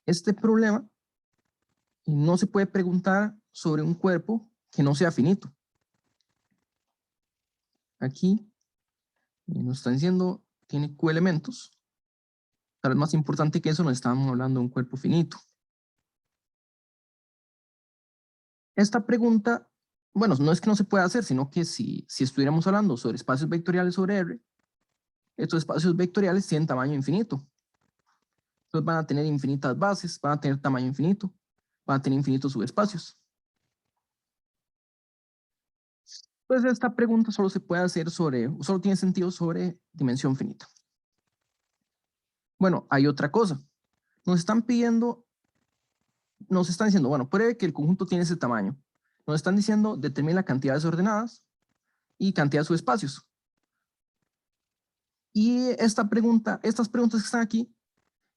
Este problema no se puede preguntar sobre un cuerpo que no sea finito. Aquí nos están diciendo, tiene Q elementos. Tal vez más importante que eso, nos estamos hablando de un cuerpo finito. Esta pregunta, bueno, no es que no se pueda hacer, sino que si estuviéramos hablando sobre espacios vectoriales sobre R, estos espacios vectoriales tienen tamaño infinito. Entonces van a tener infinitas bases, van a tener tamaño infinito, van a tener infinitos subespacios. Pues esta pregunta solo se puede hacer solo tiene sentido sobre dimensión finita. Bueno, hay otra cosa. Nos están diciendo, bueno, pruebe que el conjunto tiene ese tamaño. Nos están diciendo, determine la cantidad de desordenadas y cantidad de subespacios. Y estas preguntas que están aquí,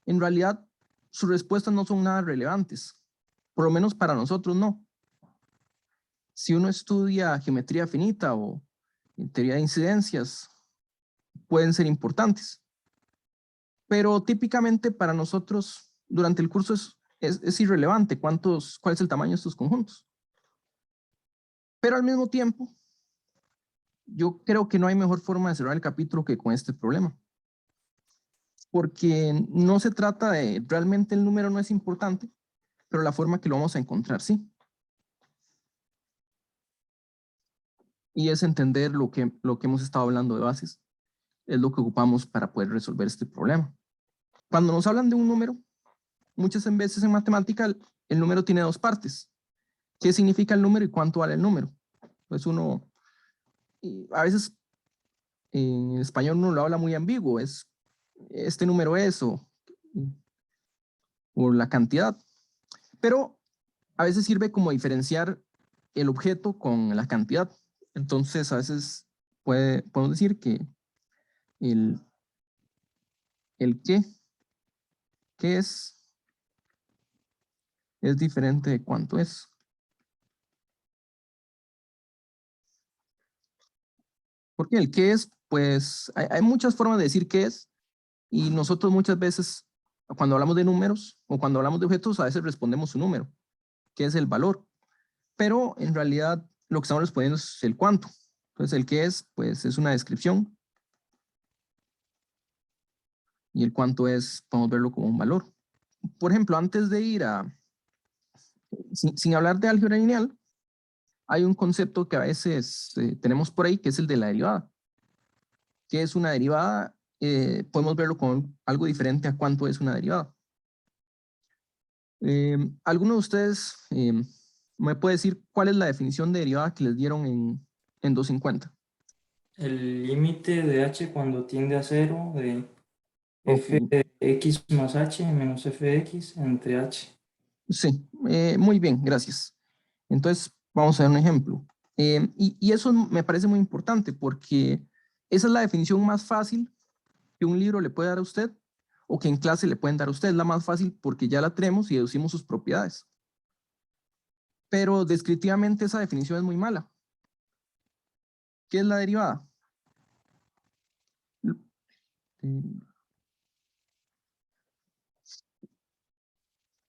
en realidad, sus respuestas no son nada relevantes. Por lo menos para nosotros no. Si uno estudia geometría finita o teoría de incidencias, pueden ser importantes. Pero típicamente para nosotros, durante el curso es irrelevante cuál es el tamaño de estos conjuntos. Pero al mismo tiempo, yo creo que no hay mejor forma de cerrar el capítulo que con este problema. Porque no se trata de, realmente el número no es importante, pero la forma que lo vamos a encontrar sí. Y es entender lo que hemos estado hablando de bases, es lo que ocupamos para poder resolver este problema. Cuando nos hablan de un número, muchas veces en matemática el número tiene dos partes. ¿Qué significa el número y cuánto vale el número? Pues a veces en español uno lo habla muy ambiguo, es este número es o la cantidad. Pero a veces sirve como diferenciar el objeto con la cantidad. Entonces a veces podemos decir que el qué es diferente de cuánto es. Porque el qué es, pues hay muchas formas de decir qué es, y nosotros muchas veces, cuando hablamos de números o cuando hablamos de objetos, a veces respondemos su número, que es el valor. Pero en realidad lo que estamos respondiendo es el cuánto. Entonces el qué es, pues es una descripción. Y el cuánto es, podemos verlo como un valor. Por ejemplo, antes de ir sin hablar de álgebra lineal, hay un concepto que a veces tenemos por ahí, que es el de la derivada. ¿Qué es una derivada? Podemos verlo como algo diferente a cuánto es una derivada. ¿Alguno de ustedes me puede decir cuál es la definición de derivada que les dieron en 250? El límite de h cuando tiende a cero de f Ok. de x más h menos f de x entre h. Sí, muy bien, gracias. Entonces, vamos a ver un ejemplo. Y eso me parece muy importante porque esa es la definición más fácil que un libro le puede dar a usted o que en clase le pueden dar a usted. Es la más fácil porque ya la tenemos y deducimos sus propiedades. Pero descriptivamente esa definición es muy mala. ¿Qué es la derivada?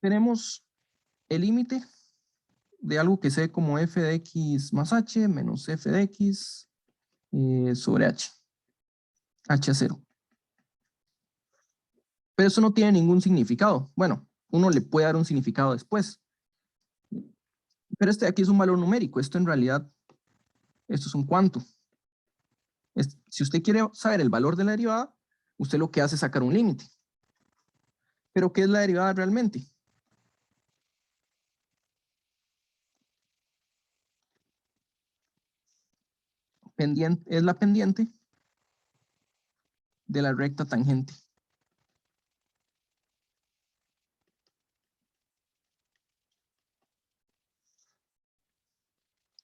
Tenemos el límite de algo que sea como f de x más h menos f de x sobre h a 0. Pero eso no tiene ningún significado. Bueno, uno le puede dar un significado después. Pero este de aquí es un valor numérico. Esto en realidad, esto es un cuánto. Si usted quiere saber el valor de la derivada, usted lo que hace es sacar un límite. ¿Pero qué es la derivada realmente? Es la pendiente de la recta tangente.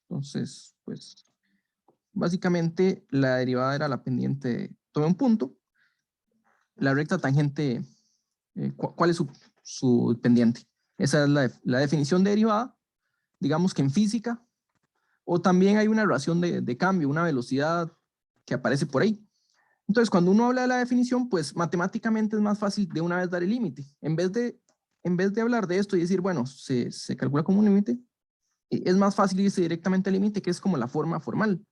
Entonces, pues, básicamente la derivada era la pendiente. Tome un punto. La recta tangente, ¿cuál es su pendiente? Esa es la definición de derivada. Digamos que en física, o también hay una relación de cambio, una velocidad que aparece por ahí. Entonces, cuando uno habla de la definición, pues matemáticamente es más fácil de una vez dar el límite. En vez de en vez de hablar de esto y decir, bueno, se calcula como un límite, es más fácil irse directamente al límite, que es como la forma formal.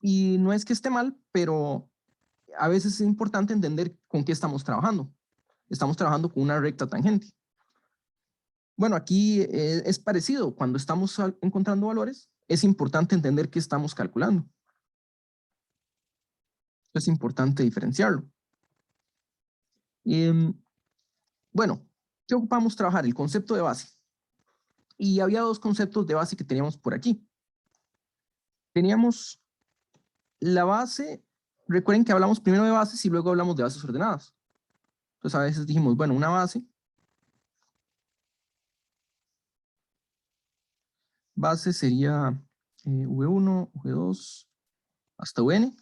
Y no es que esté mal, pero a veces es importante entender con qué estamos trabajando. Estamos trabajando con una recta tangente. Bueno, aquí es parecido. Cuando estamos encontrando valores, es importante entender qué estamos calculando. Es importante diferenciarlo. Bueno, ¿qué ocupamos trabajar? El concepto de base. Y había dos conceptos de base que teníamos por aquí. Teníamos la base, recuerden que hablamos primero de bases y luego hablamos de bases ordenadas. Entonces a veces dijimos, bueno, una base sería V1, V2, hasta Vn.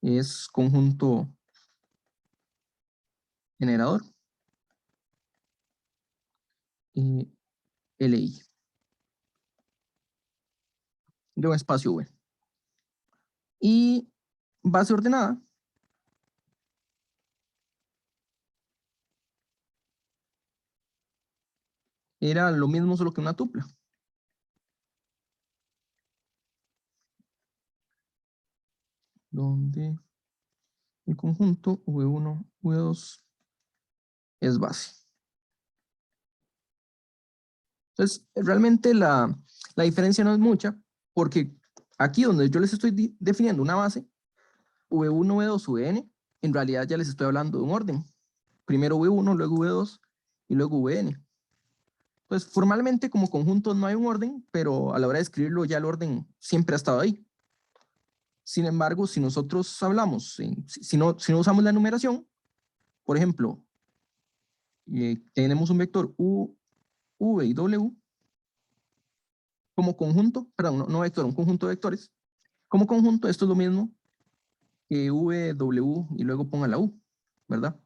Es conjunto generador. Li de un espacio V. Y base ordenada era lo mismo solo que una tupla. Donde el conjunto V1, V2 es base. Entonces, realmente la diferencia no es mucha, porque aquí donde yo les estoy definiendo una base, V1, V2, Vn, en realidad ya les estoy hablando de un orden. Primero V1, luego V2 y luego Vn. Entonces, formalmente como conjunto no hay un orden, pero a la hora de escribirlo ya el orden siempre ha estado ahí. Sin embargo, si nosotros hablamos, si no usamos la numeración, por ejemplo, tenemos un vector U, V y W como conjunto, perdón, no vector, un conjunto de vectores. Como conjunto, esto es lo mismo que V, W y luego ponga la U, ¿verdad?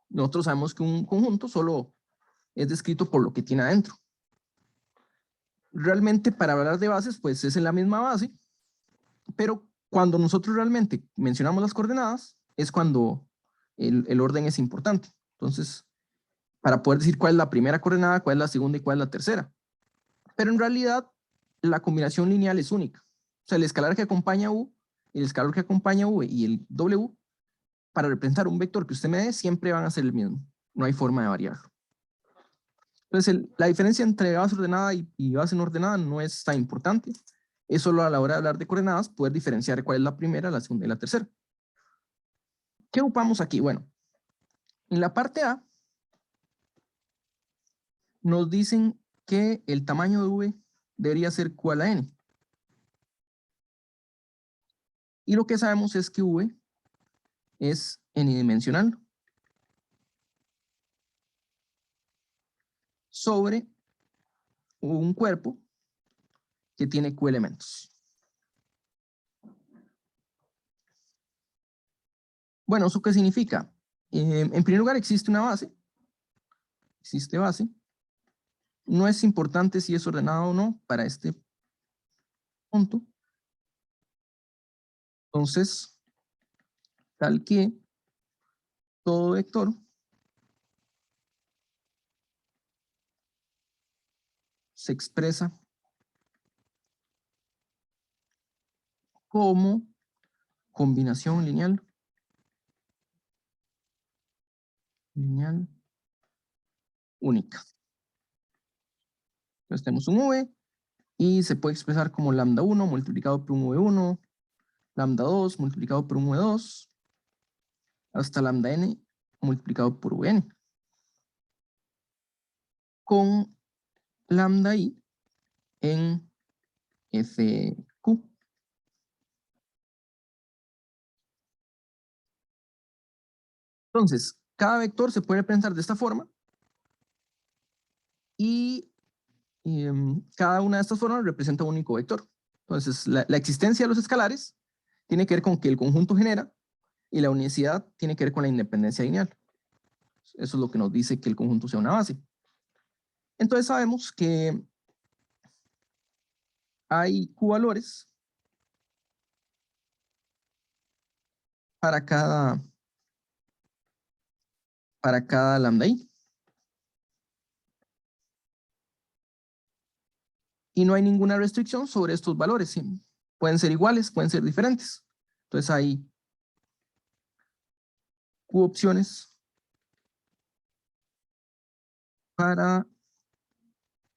Nosotros sabemos que un conjunto solo es descrito por lo que tiene adentro. Realmente para hablar de bases, pues es en la misma base, pero cuando nosotros realmente mencionamos las coordenadas, es cuando el orden es importante. Entonces, para poder decir cuál es la primera coordenada, cuál es la segunda y cuál es la tercera. Pero en realidad, la combinación lineal es única. O sea, el escalar que acompaña U, el escalar que acompaña V y el W, para representar un vector que usted me dé, siempre van a ser el mismo. No hay forma de variarlo. Entonces, la diferencia entre base ordenada y base no ordenada no es tan importante. Es solo a la hora de hablar de coordenadas poder diferenciar cuál es la primera, la segunda y la tercera. ¿Qué ocupamos aquí? Bueno, en la parte A nos dicen que el tamaño de V debería ser igual a N. Y lo que sabemos es que V es n-dimensional sobre un cuerpo que tiene Q elementos. Bueno, ¿eso qué significa? En primer lugar, existe una base. Existe base. No es importante si es ordenado o no para este punto. Entonces, tal que todo vector se expresa como combinación lineal única. Entonces tenemos un V y se puede expresar como lambda 1 multiplicado por un V1, lambda 2 multiplicado por un V2, hasta lambda n multiplicado por Vn. Con lambda i en Fq. Entonces, cada vector se puede representar de esta forma y cada una de estas formas representa un único vector. Entonces, la existencia de los escalares tiene que ver con que el conjunto genera y la unicidad tiene que ver con la independencia lineal. Eso es lo que nos dice que el conjunto sea una base. Entonces sabemos que hay Q valores para cada para cada lambda i. Y no hay ninguna restricción sobre estos valores. ¿Sí? Pueden ser iguales, pueden ser diferentes. Entonces hay Q opciones para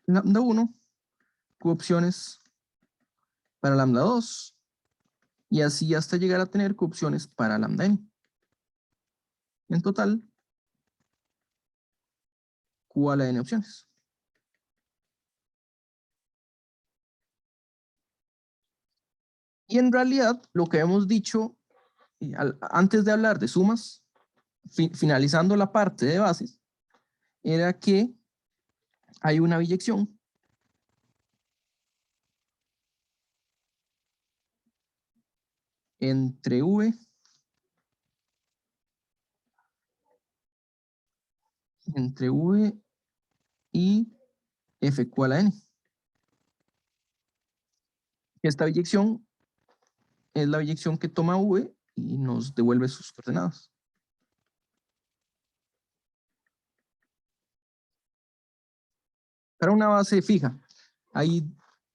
lambda 1, Q opciones para lambda 2, y así hasta llegar a tener Q opciones para lambda n. En total, Q a la n opciones. Y en realidad, lo que habíamos dicho antes de hablar de sumas, finalizando la parte de bases, era que hay una biyección entre V y Fq a la n. Esta biyección es la biyección que toma V y nos devuelve sus coordenadas. Para una base fija,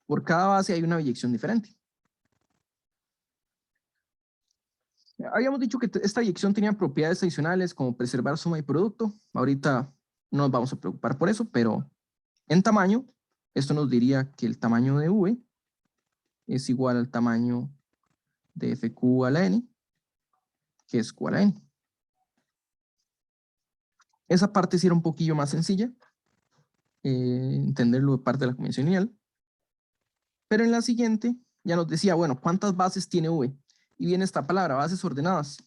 por cada base hay una biyección diferente. Habíamos dicho que esta biyección tenía propiedades adicionales como preservar suma y producto. Ahorita no nos vamos a preocupar por eso, pero en tamaño, esto nos diría que el tamaño de V es igual al tamaño de Fq a la n, que es Q a la n. Esa parte sí era un poquillo más sencilla, entenderlo de parte de la convención lineal. Pero en la siguiente ya nos decía, bueno, ¿cuántas bases tiene V? Y viene esta palabra, bases ordenadas.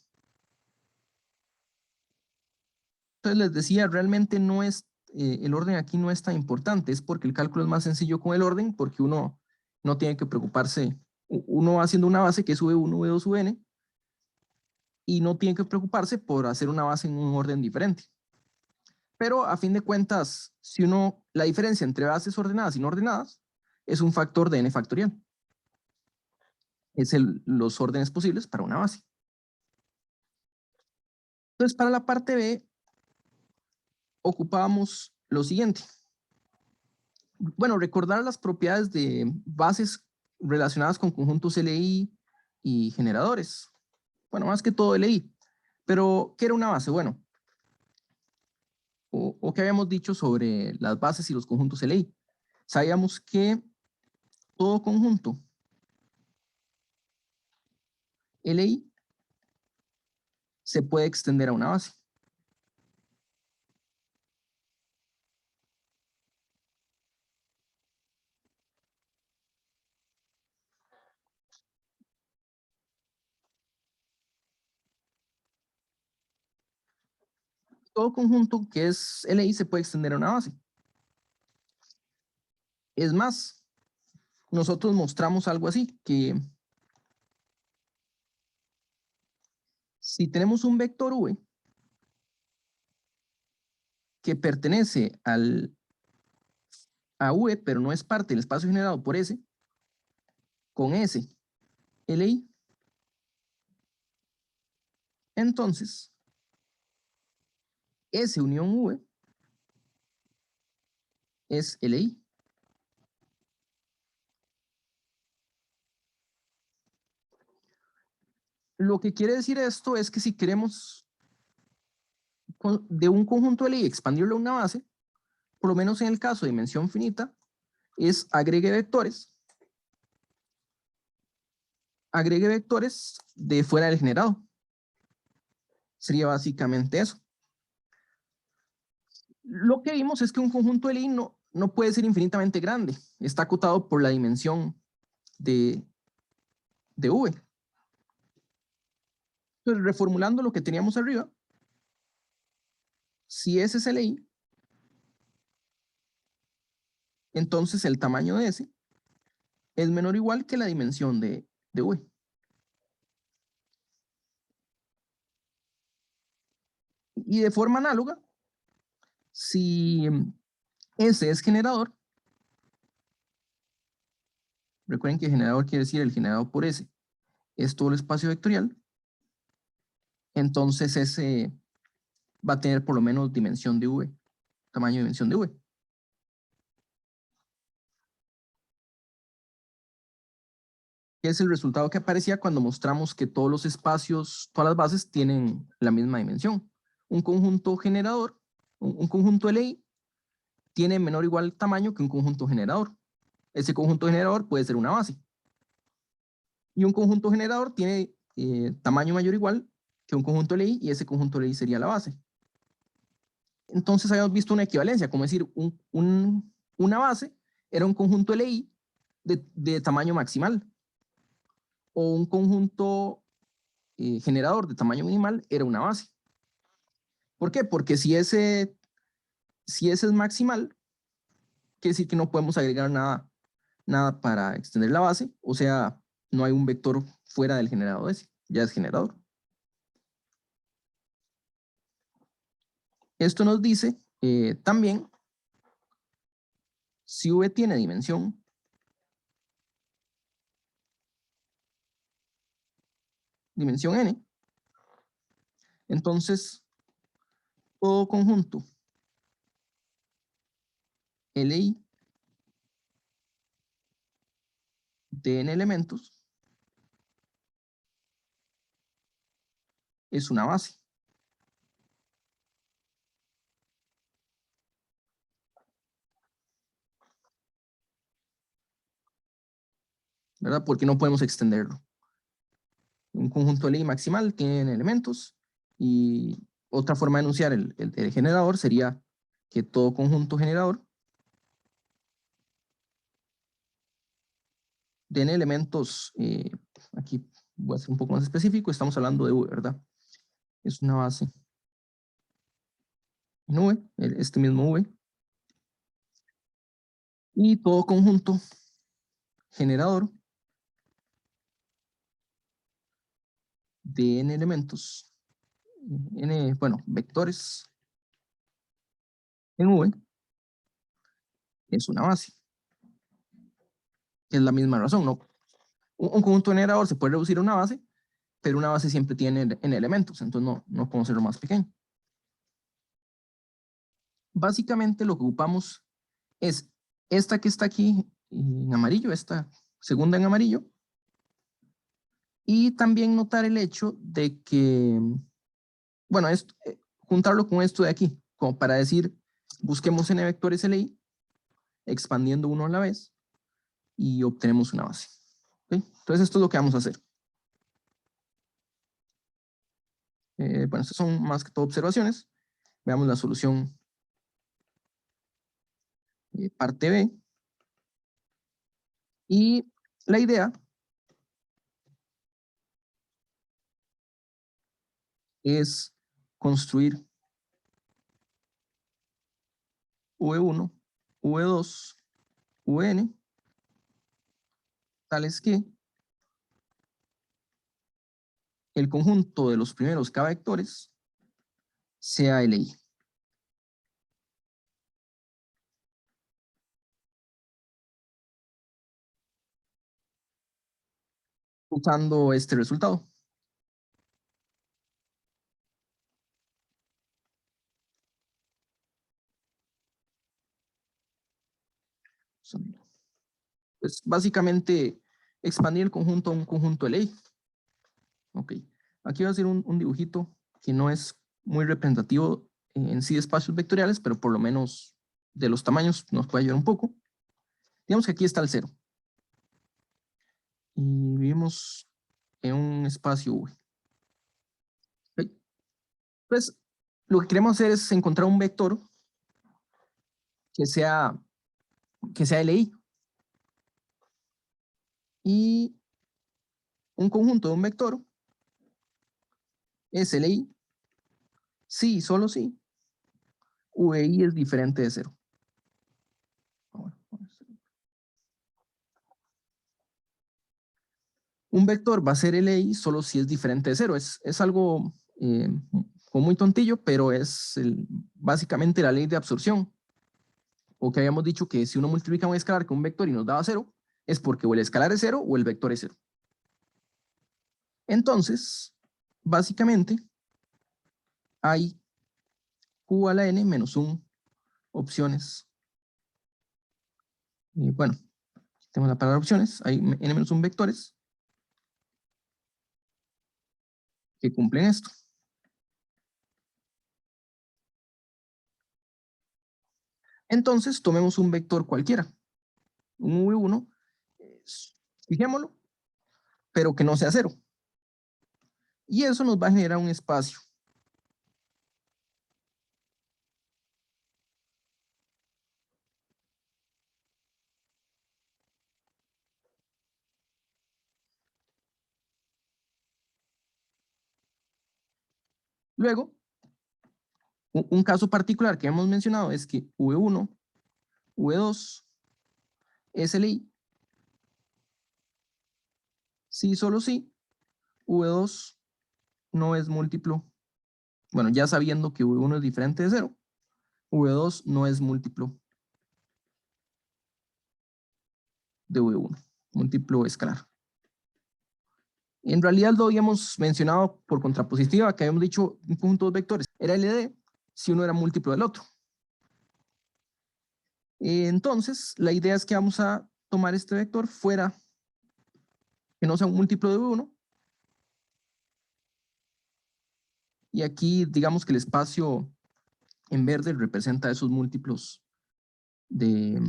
Entonces les decía, realmente no es, el orden aquí no es tan importante, es porque el cálculo es más sencillo con el orden, porque uno no tiene que preocuparse, uno va haciendo una base que es V1, V2, Vn, y no tiene que preocuparse por hacer una base en un orden diferente. Pero a fin de cuentas, la diferencia entre bases ordenadas y no ordenadas es un factor de n factorial. Es los órdenes posibles para una base. Entonces, para la parte B, ocupábamos lo siguiente. Bueno, recordar las propiedades de bases relacionadas con conjuntos LI y generadores. Bueno, más que todo LI. Pero, ¿qué era una base? Bueno, o qué habíamos dicho sobre las bases y los conjuntos LI. Sabíamos que todo conjunto LI se puede extender a una base. Todo conjunto que es LI se puede extender a una base. Es más, nosotros mostramos algo así, que si tenemos un vector V que pertenece a V, pero no es parte del espacio generado por S, con S, LI, entonces S unión V es LI. Lo que quiere decir esto es que si queremos de un conjunto LI expandirlo a una base, por lo menos en el caso de dimensión finita, es agregue vectores de fuera del generado. Sería básicamente eso. Lo que vimos es que un conjunto LI no puede ser infinitamente grande. Está acotado por la dimensión de V. Entonces, reformulando lo que teníamos arriba, si S es LI, entonces el tamaño de S es menor o igual que la dimensión de V. Y de forma análoga, si S es generador, recuerden que generador quiere decir el generado por S, es todo el espacio vectorial, entonces S va a tener por lo menos dimensión de V, tamaño de dimensión de V. Es el resultado que aparecía cuando mostramos que todos los espacios, todas las bases tienen la misma dimensión. Un conjunto generador, un conjunto LI, tiene menor o igual tamaño que un conjunto generador. Ese conjunto generador puede ser una base. Y un conjunto generador tiene tamaño mayor o igual que un conjunto LI, y ese conjunto LI sería la base. Entonces habíamos visto una equivalencia, como decir, una base era un conjunto LI de tamaño maximal, o un conjunto generador de tamaño minimal era una base. ¿Por qué? Porque si ese es maximal, quiere decir que no podemos agregar nada para extender la base, o sea, no hay un vector fuera del generador ese, ya es generador. Esto nos dice también, si V tiene dimensión n, entonces todo conjunto LI de n elementos es una base. ¿Verdad? Porque no podemos extenderlo. Un conjunto LI maximal tiene elementos, y otra forma de enunciar el generador sería que todo conjunto generador de n elementos, aquí voy a ser un poco más específico, estamos hablando de V, ¿verdad? Es una base en V, este mismo V, y todo conjunto generador de n elementos, bueno, vectores en V, es una base. Es la misma razón, ¿no? Un conjunto generador se puede reducir a una base, pero una base siempre tiene n elementos, entonces no podemos hacerlo más pequeño. Básicamente lo que ocupamos es esta que está aquí en amarillo, esta segunda en amarillo, y también notar el hecho de que, bueno, juntarlo con esto de aquí, como para decir, busquemos n vectores LI, expandiendo uno a la vez, y obtenemos una base. ¿Okay? Entonces esto es lo que vamos a hacer. Bueno, estas son más que todo observaciones. Veamos la solución parte B. Y la idea es construir V1, V2, Vn, tales que el conjunto de los primeros K vectores sea LI. Usando este resultado. Pues básicamente expandir el conjunto a un conjunto LI. Ok, aquí voy a hacer un dibujito que no es muy representativo en sí de espacios vectoriales, pero por lo menos de los tamaños nos puede ayudar un poco. Digamos que aquí está el 0. Y vivimos en un espacio V. Okay. Pues lo que queremos hacer es encontrar un vector que sea LI. Y un conjunto de un vector es LI si, solo si, VI es diferente de 0. Un vector va a ser LI solo si es diferente de 0. Es algo como muy tontillo, pero es básicamente la ley de absorción. O que habíamos dicho que si uno multiplica un escalar con un vector y nos daba 0, es porque o el escalar es 0 o el vector es 0. Entonces, básicamente, hay Q a la N menos 1 opciones. Bueno, tenemos la palabra opciones, hay N menos 1 vectores que cumplen esto. Entonces, tomemos un vector cualquiera, un V1, fijémoslo, pero que no sea 0. Y eso nos va a generar un espacio. Luego, un caso particular que hemos mencionado es que V1, V2, SLI, sí, solo sí, V2 no es múltiplo. Bueno, ya sabiendo que V1 es diferente de 0, V2 no es múltiplo de V1, múltiplo escalar. En realidad lo habíamos mencionado por contrapositiva, que habíamos dicho un conjunto de vectores era LD si uno era múltiplo del otro. Entonces, la idea es que vamos a tomar este vector fuera, que no sea un múltiplo de V1. Y aquí, digamos que el espacio en verde representa esos múltiplos de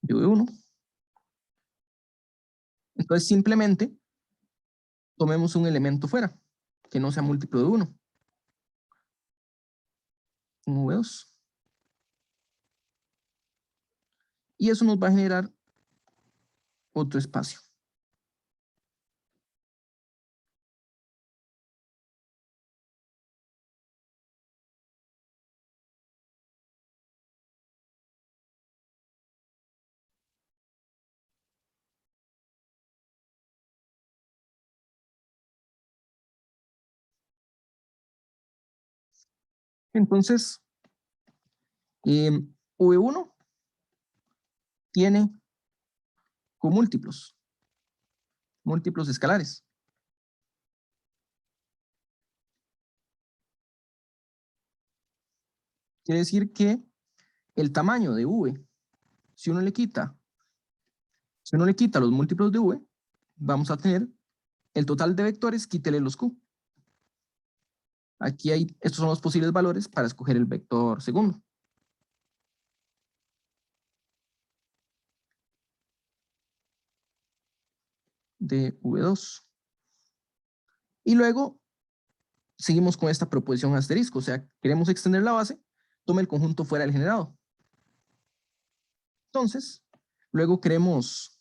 V1. Entonces, simplemente tomemos un elemento fuera, que no sea múltiplo de 1. Un V2. Y eso nos va a generar otro espacio. Entonces, V1 tiene comúltiplos, múltiplos escalares. Quiere decir que el tamaño de V, si uno le quita los múltiplos de V, vamos a tener el total de vectores, quítele los Q. Aquí estos son los posibles valores para escoger el vector segundo. De V2. Y luego seguimos con esta proposición asterisco, o sea, queremos extender la base, tome el conjunto fuera del generado. Entonces, luego queremos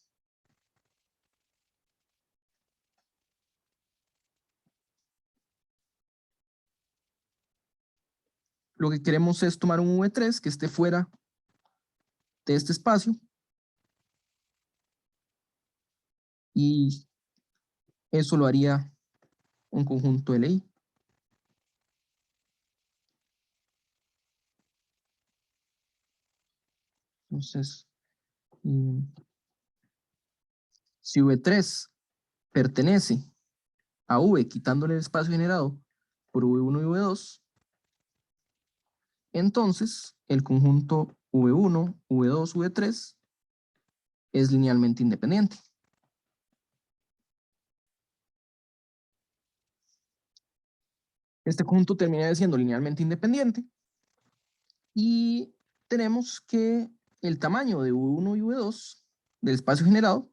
lo que queremos es tomar un V3 que esté fuera de este espacio y eso lo haría un conjunto LI. Entonces, si V3 pertenece a V quitándole el espacio generado por V1 y V2, entonces el conjunto V1, V2, V3 es linealmente independiente. Este conjunto termina siendo linealmente independiente y tenemos que el tamaño de V1 y V2 del espacio generado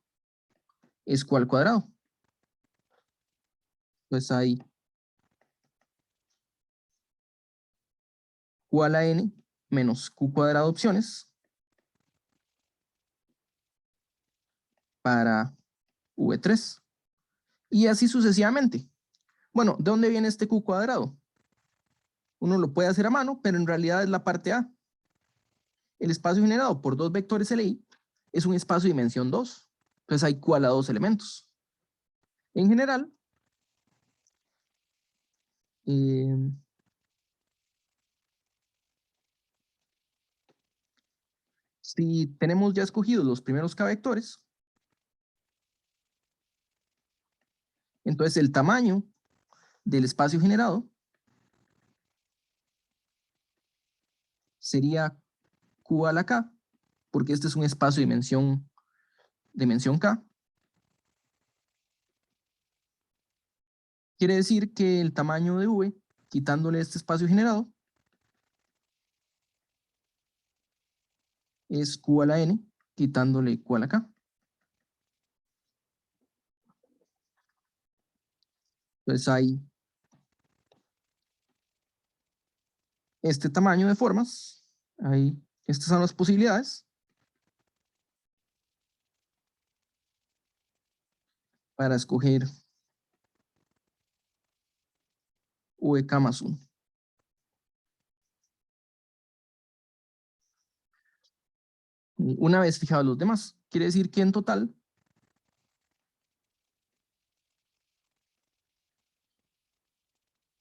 es Q al cuadrado. Entonces hay Q a la N menos Q cuadrado opciones para V3. Y así sucesivamente. Bueno, ¿de dónde viene este Q cuadrado? Uno lo puede hacer a mano, pero en realidad es la parte A. El espacio generado por dos vectores LI es un espacio de dimensión 2. Entonces hay Q a la 2 elementos. En general, si tenemos ya escogidos los primeros K vectores, entonces el tamaño del espacio generado sería Q a la K, porque este es un espacio de dimensión K. Quiere decir que el tamaño de V, quitándole este espacio generado, es Q a la N, quitándole Q a la K. Entonces hay este tamaño de formas. Ahí, estas son las posibilidades para escoger VK más 1. Una vez fijados los demás, quiere decir que en total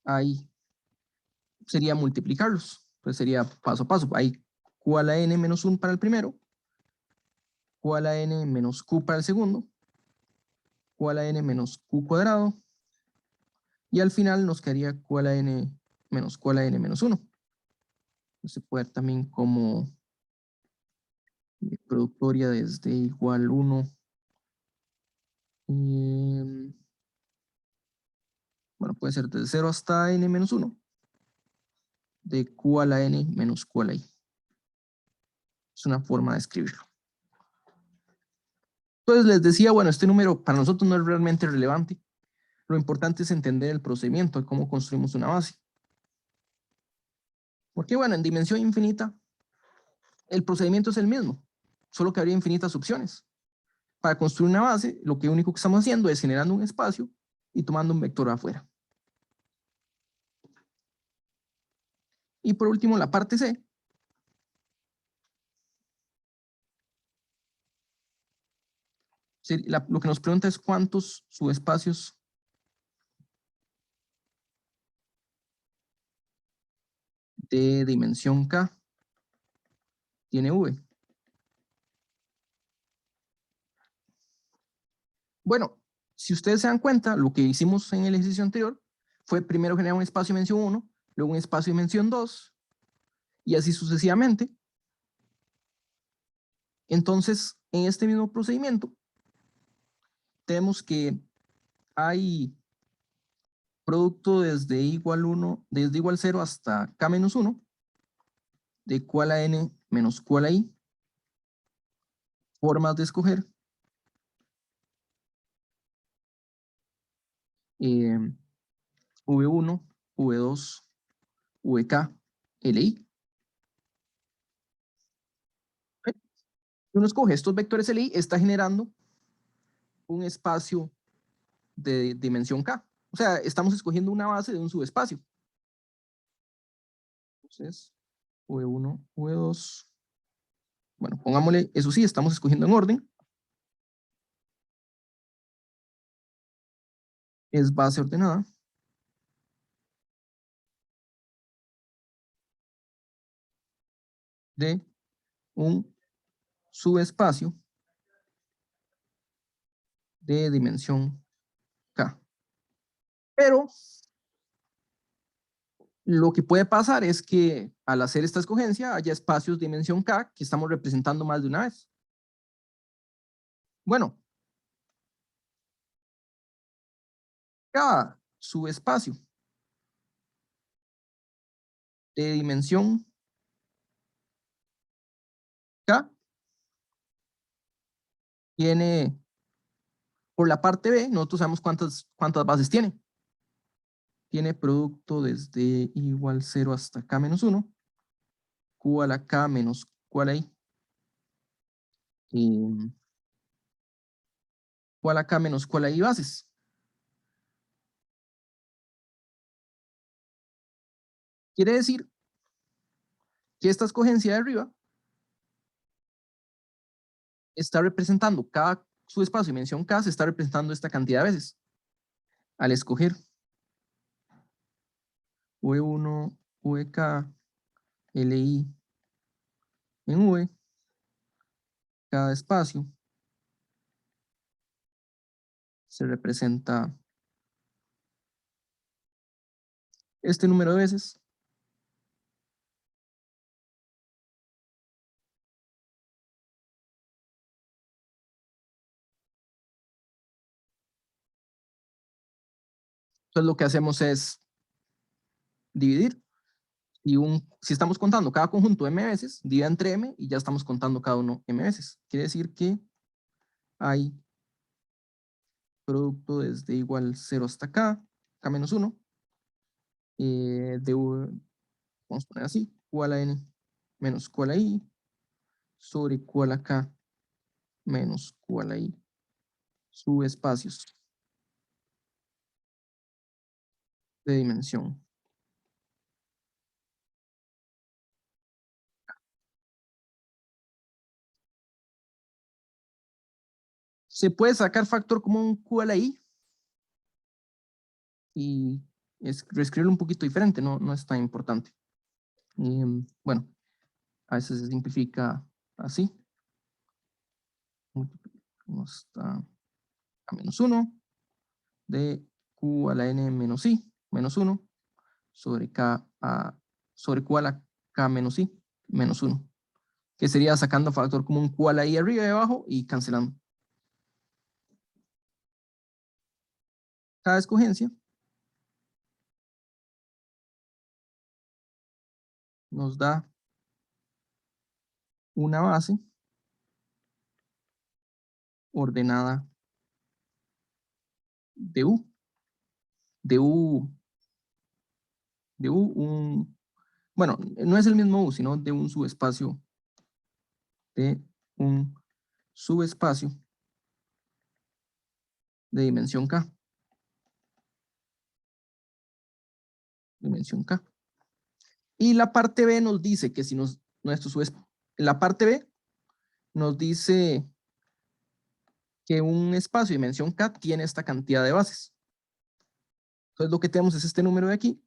ahí sería multiplicarlos. Pues sería paso a paso. Hay Q a la N menos 1 para el primero, Q a la N menos Q para el segundo, Q a la N menos Q cuadrado, y al final nos quedaría Q a la N menos Q a la N menos 1. Se puede ver también como productoria desde igual 1. Bueno, puede ser desde 0 hasta N menos 1. De Q a la N menos Q a la I. Es una forma de escribirlo. Entonces les decía, bueno, este número para nosotros no es realmente relevante. Lo importante es entender el procedimiento de cómo construimos una base. Porque bueno, en dimensión infinita, el procedimiento es el mismo, solo que habría infinitas opciones. Para construir una base, lo que único que estamos haciendo es generando un espacio y tomando un vector afuera. Y por último, la parte C. Lo que nos pregunta es cuántos subespacios de dimensión K tiene V. Bueno, si ustedes se dan cuenta, lo que hicimos en el ejercicio anterior fue primero generar un espacio de dimensión 1, luego un espacio de dimensión 2, y así sucesivamente. Entonces, en este mismo procedimiento, tenemos que hay producto desde igual 1, desde igual 0 hasta K menos 1, de Q a la N menos Q a la I, formas de escoger. V1, V2, VK, LI. Si uno escoge estos vectores LI, está generando un espacio de dimensión K. O sea, estamos escogiendo una base de un subespacio. Entonces, V1, V2. Bueno, pongámosle, eso sí, estamos escogiendo en orden. Es base ordenada. De un subespacio de dimensión K. Pero lo que puede pasar es que al hacer esta escogencia haya espacios de dimensión K que estamos representando más de una vez. Bueno, cada subespacio de dimensión K tiene, por la parte B, nosotros sabemos cuántas bases tiene. Tiene producto desde igual 0 hasta K menos 1, Q a la K menos Q a la I, Q a la K menos Q a la I bases. Quiere decir que esta escogencia de arriba está representando cada subespacio de dimensión K, se está representando esta cantidad de veces. Al escoger V1, VK, LI en V, cada espacio se representa este número de veces. Entonces lo que hacemos es dividir. Y si estamos contando cada conjunto m veces, divide entre m y ya estamos contando cada uno m veces. Quiere decir que hay producto desde igual 0 hasta k menos 1, vamos a poner así, q a la n menos q a la i sobre q a la k menos q a la i subespacios de dimensión. Se puede sacar factor común q a la i y reescribirlo un poquito diferente, no es tan importante. Bueno, a veces se simplifica así. Está a menos 1 de q a la n menos i menos 1 sobre sobre q a la k menos i menos 1, que sería sacando factor común q a la i arriba y abajo y cancelando. Cada escogencia nos da una base ordenada de U. Bueno, no es el mismo U, sino de un subespacio de dimensión K. Dimensión K. Y la parte B nos dice que si la parte B nos dice que un espacio de dimensión K tiene esta cantidad de bases. Entonces lo que tenemos es este número de aquí,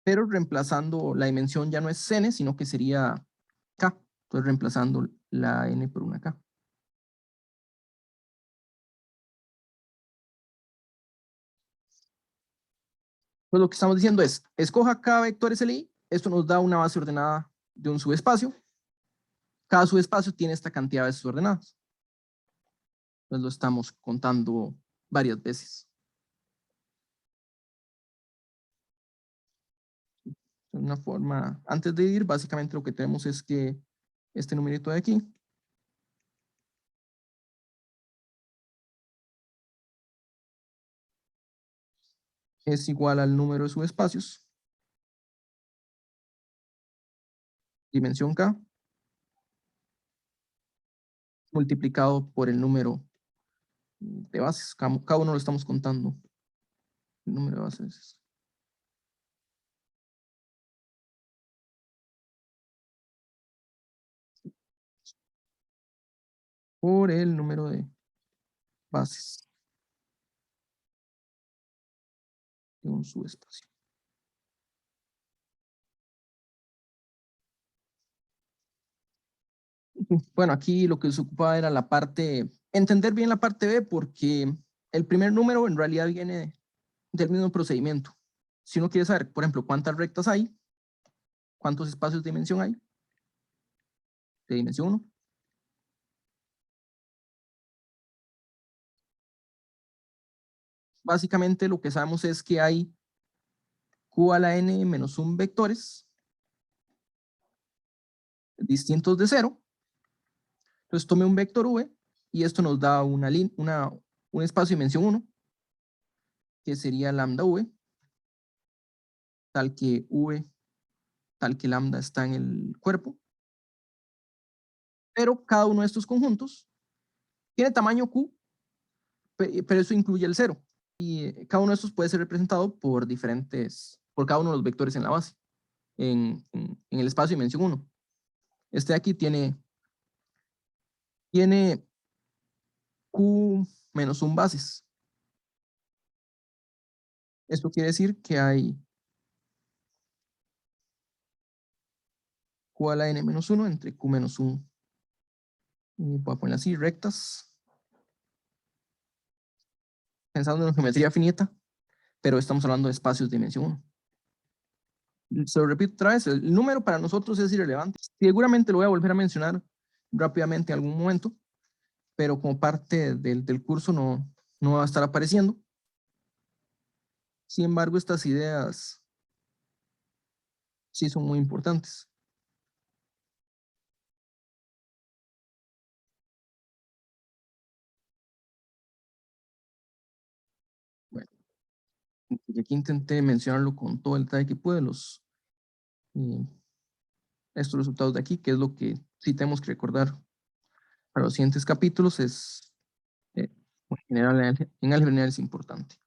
pero reemplazando la dimensión ya no es n, sino que sería K. Entonces reemplazando la n por una K. Pues lo que estamos diciendo es, escoja cada vector SLI, esto nos da una base ordenada de un subespacio. Cada subespacio tiene esta cantidad de bases ordenadas. Entonces lo estamos contando varias veces. De una forma, antes de ir, básicamente lo que tenemos es que este numerito de aquí es igual al número de subespacios, dimensión K, multiplicado por el número de bases. Cada uno lo estamos contando. El número de bases. Por el número de bases de un subespacio. Bueno, aquí lo que se ocupaba era la parte, entender bien la parte B, porque el primer número en realidad viene del mismo procedimiento. Si uno quiere saber, por ejemplo, cuántas rectas hay, cuántos espacios de dimensión hay, de dimensión 1, básicamente lo que sabemos es que hay q a la n menos 1 vectores distintos de 0. Entonces tome un vector v y esto nos da un espacio de dimensión 1, que sería lambda v, tal que lambda está en el cuerpo. Pero cada uno de estos conjuntos tiene tamaño q, pero eso incluye el 0. Y cada uno de estos puede ser representado por cada uno de los vectores en la base, en el espacio de dimensión 1. Este de aquí tiene q menos 1 bases. Esto quiere decir que hay q a la n menos 1 entre q menos 1. Y voy a poner así, rectas. Pensando en geometría finita, pero estamos hablando de espacios de dimensión 1. Se lo repito otra vez, el número para nosotros es irrelevante. Seguramente lo voy a volver a mencionar rápidamente en algún momento, pero como parte del curso no va a estar apareciendo. Sin embargo, estas ideas sí son muy importantes. Bueno, y aquí intenté mencionarlo con todo el detalle que pude, eh, estos resultados de aquí, que es lo que sí tenemos que recordar para los siguientes capítulos, es en álgebra lineal es importante.